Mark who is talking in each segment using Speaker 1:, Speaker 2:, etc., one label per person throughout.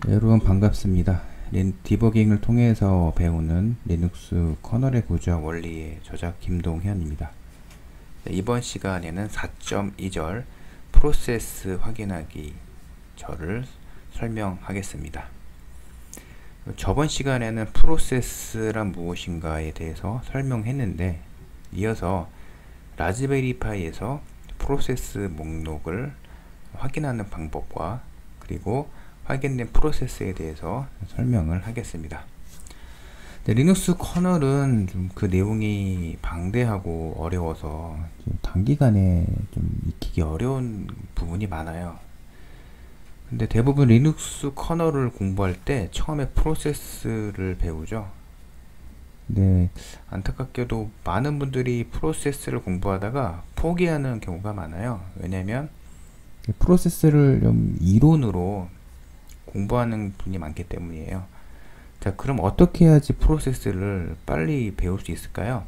Speaker 1: 여러분 반갑습니다. 디버깅을 통해서 배우는 리눅스 커널의 구조와 원리의 저자 김동현입니다. 이번 시간에는 4.2절 프로세스 확인하기 절을 설명하겠습니다. 저번 시간에는 프로세스란 무엇인가에 대해서 설명했는데, 이어서 라즈베리 파이에서 프로세스 목록을 확인하는 방법과 그리고 확인된 프로세스에 대해서 설명을 하겠습니다. 리눅스 커널은 좀 그 내용이 방대하고 어려워서 좀 단기간에 좀 익히기 어려운 부분이 많아요. 근데 대부분 리눅스 커널을 공부할 때 처음에 프로세스를 배우죠. 네, 안타깝게도 많은 분들이 프로세스를 공부하다가 포기하는 경우가 많아요. 왜냐면 프로세스를 좀 이론으로 공부하는 분이 많기 때문이에요. 자, 그럼 어떻게 해야지 프로세스를 빨리 배울 수 있을까요?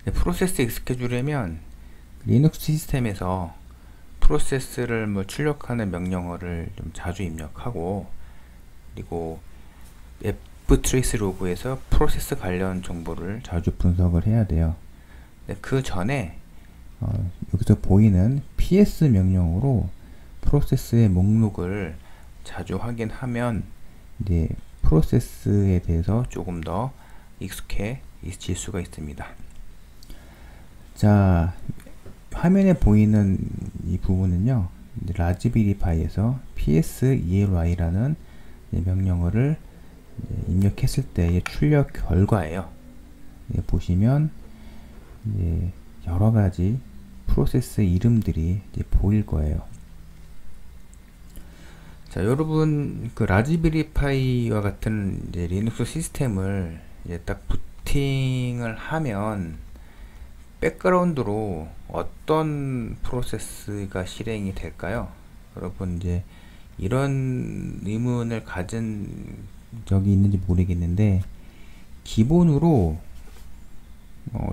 Speaker 1: 프로세스에 익숙해지려면 리눅스 시스템에서 프로세스를 출력하는 명령어를 좀 자주 입력하고, 그리고 ftrace 로그에서 프로세스 관련 정보를 자주 분석을 해야 돼요. 그 전에 여기서 보이는 ps 명령으로 프로세스의 목록을 자주 확인하면 이제 프로세스에 대해서 조금 더 익숙해질 수가 있습니다. 자, 화면에 보이는 이 부분은요, 라즈베리 파이에서 ps-ely라는 명령어를 입력했을 때의 출력 결과예요. 보시면 여러 가지 프로세스 이름들이 보일 거예요. 자, 여러분, 그 라즈베리 파이와 같은 리눅스 시스템을 딱 부팅을 하면 백그라운드로 어떤 프로세스가 실행이 될까요? 여러분, 이런 의문을 가진 적이 있는지 모르겠는데, 기본으로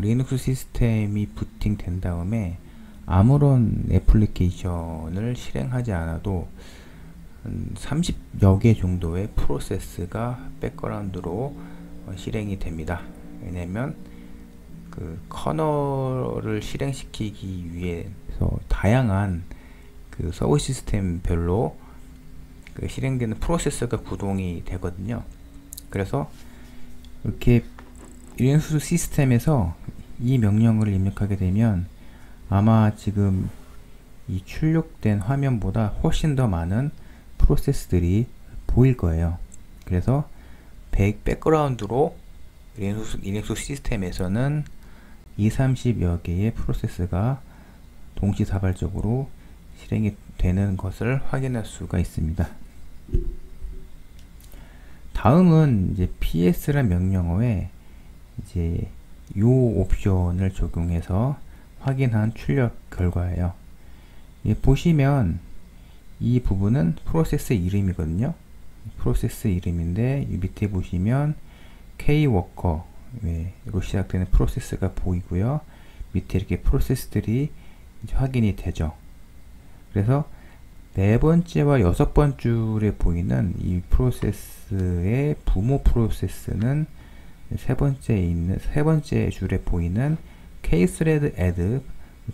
Speaker 1: 리눅스 시스템이 부팅된 다음에 아무런 애플리케이션을 실행하지 않아도 30여 개 정도의 프로세스가 백그라운드로 실행이 됩니다. 왜냐면 그 커널을 실행시키기 위해서 다양한 그 서버 시스템별로 그 실행되는 프로세스가 구동이 되거든요. 그래서 이렇게 리눅스 시스템에서 이 명령을 입력하게 되면 아마 지금 이 출력된 화면보다 훨씬 더 많은 프로세스들이 보일 거예요. 그래서 백그라운드로 리눅스 시스템에서는 30여 개의 프로세스가 동시다발적으로 실행이 되는 것을 확인할 수가 있습니다. 다음은 ps란 명령어에 요 옵션을 적용해서 확인한 출력 결과예요. 보시면 이 부분은 프로세스 이름이거든요. 프로세스 이름인데 이 밑에 보시면 kworker로 시작되는 프로세스가 보이고요. 밑에 이렇게 프로세스들이 확인이 되죠. 그래서 네 번째와 여섯 번째 줄에 보이는 이 프로세스의 부모 프로세스는 세 번째 줄에 보이는 kthread add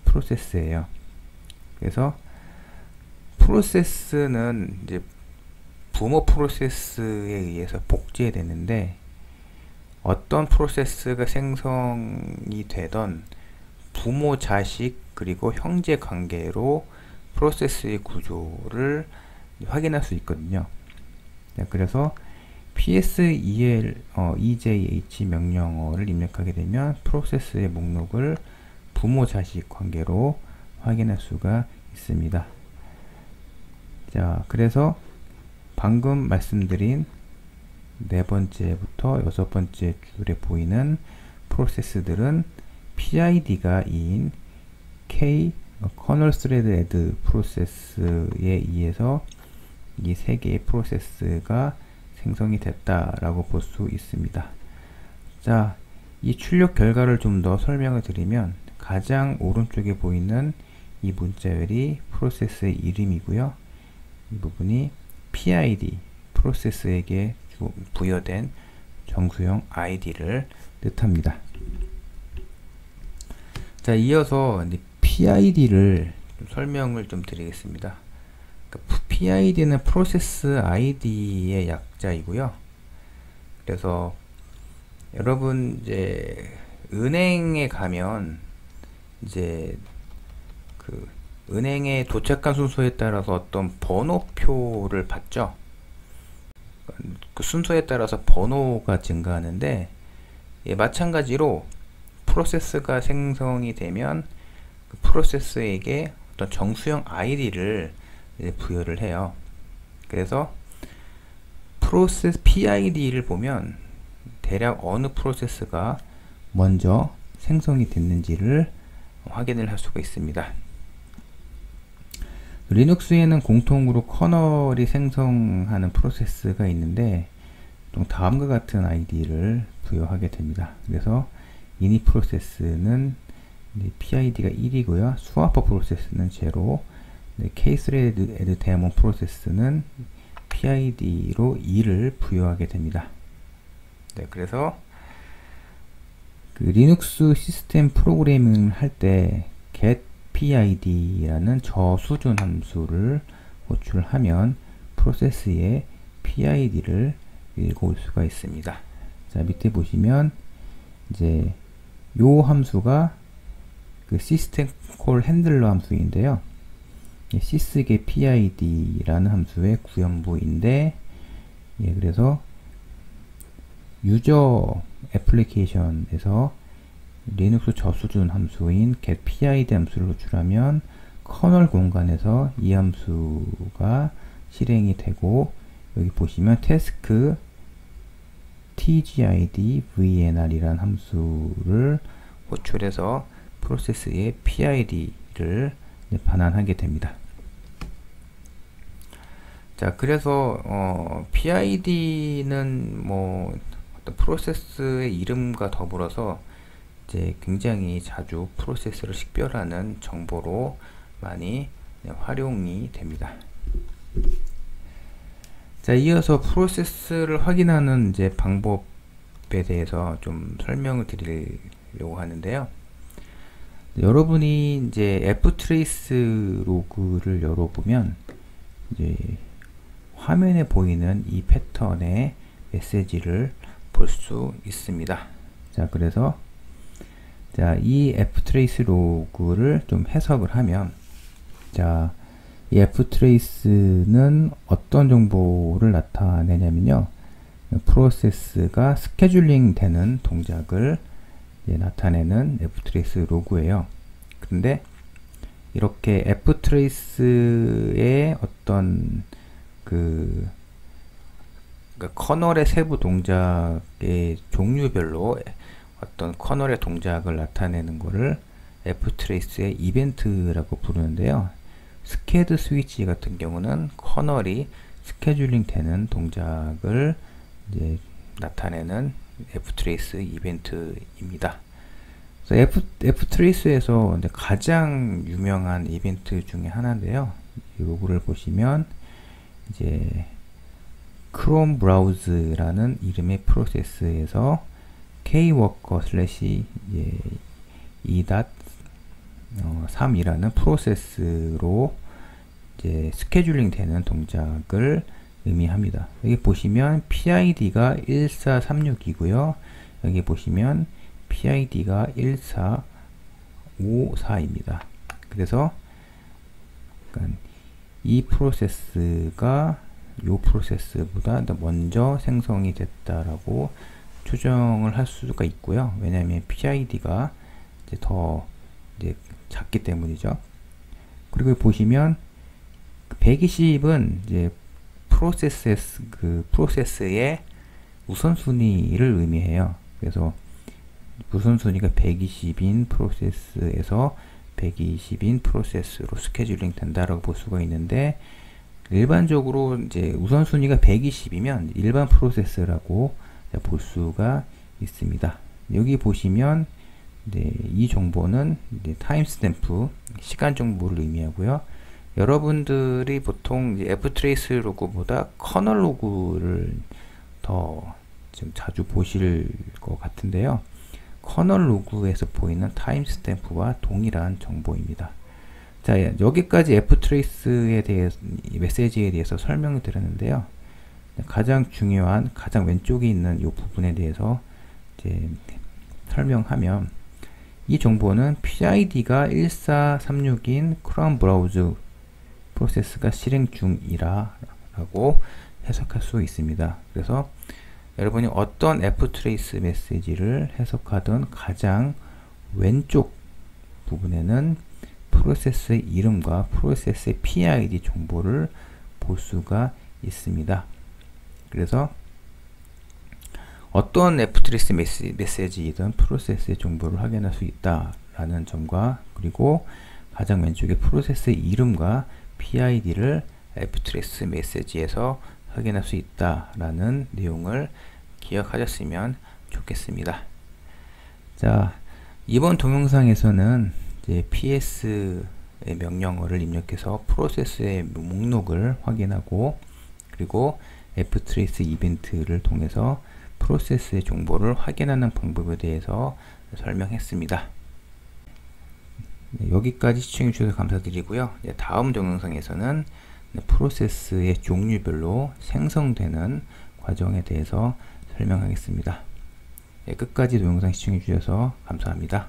Speaker 1: 프로세스예요. 그래서 프로세스는 부모 프로세스에 의해서 복제되는데, 어떤 프로세스가 생성이 되던 부모, 자식, 그리고 형제 관계로 프로세스의 구조를 확인할 수 있거든요. 그래서 ps-ejh 명령어를 입력하게 되면 프로세스의 목록을 부모, 자식 관계로 확인할 수가 있습니다. 자, 그래서 방금 말씀드린 네 번째부터 여섯 번째 줄에 보이는 프로세스들은 PID가 2인 K kernel thread add 프로세스에 의해서 이 세 개의 프로세스가 생성이 됐다라고 볼 수 있습니다. 자, 이 출력 결과를 좀 더 설명을 드리면, 가장 오른쪽에 보이는 이 문자열이 프로세스의 이름이고요. 이 부분이 PID, 프로세스에게 부여된 정수형 ID를 뜻합니다. 자, 이어서 PID를 설명을 좀 드리겠습니다. PID는 프로세스 ID의 약자이고요. 그래서 여러분 이제 은행에 가면 이제 그 은행에 도착한 순서에 따라서 어떤 번호표를 받죠. 그 순서에 따라서 번호가 증가하는데, 예, 마찬가지로 프로세스가 생성이 되면 그 프로세스에게 어떤 정수형 ID를 부여를 해요. 그래서 프로세스 PID를 보면 대략 어느 프로세스가 먼저 생성이 됐는지를 확인을 할 수가 있습니다. 리눅스에는 공통으로 커널이 생성하는 프로세스가 있는데 또 다음과 같은 아이디를 부여하게 됩니다. 그래서 이니 프로세스는 PID가 1이고요. 스와퍼 프로세스는 0, 케이스레드 데몬 프로세스는 PID로 2를 부여하게 됩니다. 네, 그래서 그 리눅스 시스템 프로그래밍을 할 때 get PID라는 저수준 함수를 호출하면 프로세스의 PID를 읽어올 수가 있습니다. 자, 밑에 보시면 이제 요 함수가 그 시스템 콜 핸들러 함수인데요. sysget PID라는 함수의 구현부인데, 예, 그래서 유저 애플리케이션에서 리눅스 저수준 함수인 getPID 함수를 호출하면 커널 공간에서 이 함수가 실행이 되고, 여기 보시면 task tgid vnr이라는 함수를 호출해서 프로세스의 PID를 반환하게 됩니다. 자, 그래서 PID는 뭐 어떤 프로세스의 이름과 더불어서 이제 굉장히 자주 프로세스를 식별하는 정보로 많이 활용이 됩니다. 자, 이어서 프로세스를 확인하는 이제 방법에 대해서 좀 설명을 드리려고 하는데요. 여러분이 이제 ftrace 로그를 열어보면 이제 화면에 보이는 이 패턴의 메시지를 볼 수 있습니다. 자, 그래서 자, 이 ftrace 로그를 좀 해석을 하면, 자, 이 ftrace는 어떤 정보를 나타내냐면요, 프로세스가 스케줄링 되는 동작을 나타내는 ftrace 로그예요. 그런데 이렇게 ftrace의 어떤 그러니까 커널의 세부 동작의 종류별로 어떤 커널의 동작을 나타내는 것을 ftrace의 이벤트라고 부르는데요. 스캐드 스위치 같은 경우는 커널이 스케줄링 되는 동작을 이제 나타내는 ftrace 이벤트입니다. 그래서 ftrace에서 가장 유명한 이벤트 중에 하나인데요. 이 로그를 보시면 이제 크롬 브라우즈라는 이름의 프로세스에서 kworker slash 2.3이라는 프로세스로 이제 스케줄링 되는 동작을 의미합니다. 여기 보시면 PID가 1436이고요. 여기 보시면 PID가 1454입니다. 그래서 이 프로세스가 이 프로세스보다 먼저 생성이 됐다라고 추정을 할 수가 있고요. 왜냐하면 PID가 이제 더 이제 작기 때문이죠. 그리고 보시면 120은 이제 프로세스의 우선순위를 의미해요. 그래서 우선순위가 120인 프로세스에서 120인 프로세스로 스케줄링 된다라고 볼 수가 있는데, 일반적으로 이제 우선순위가 120이면 일반 프로세스라고 볼 수가 있습니다. 여기 보시면 이 정보는 타임스탬프, 시간 정보를 의미하고요. 여러분들이 보통 이제 ftrace 로그보다 커널 로그를 더 지금 자주 보실 것 같은데요. 커널 로그에서 보이는 타임스탬프와 동일한 정보입니다. 자, 여기까지 ftrace에 대해서, 메시지에 대해서 설명을 드렸는데요. 가장 중요한, 가장 왼쪽에 있는 이 부분에 대해서 이제 설명하면, 이 정보는 PID가 1436인 크라운 브라우저 프로세스가 실행 중이라 라고 해석할 수 있습니다. 그래서 여러분이 어떤 ftrace 메시지를 해석하든 가장 왼쪽 부분에는 프로세스의 이름과 프로세스의 PID 정보를 볼 수가 있습니다. 그래서 어떤 ftrace 메시지이든 프로세스의 정보를 확인할 수 있다라는 점과, 그리고 가장 왼쪽에 프로세스의 이름과 PID를 ftrace 메시지에서 확인할 수 있다라는 내용을 기억하셨으면 좋겠습니다. 자, 이번 동영상에서는 이제 PS의 명령어를 입력해서 프로세스의 목록을 확인하고, 그리고 ftrace 이벤트를 통해서 프로세스의 정보를 확인하는 방법에 대해서 설명했습니다. 네, 여기까지 시청해 주셔서 감사드리고요. 다음 동영상에서는 프로세스의 종류별로 생성되는 과정에 대해서 설명하겠습니다. 끝까지 동영상 시청해 주셔서 감사합니다.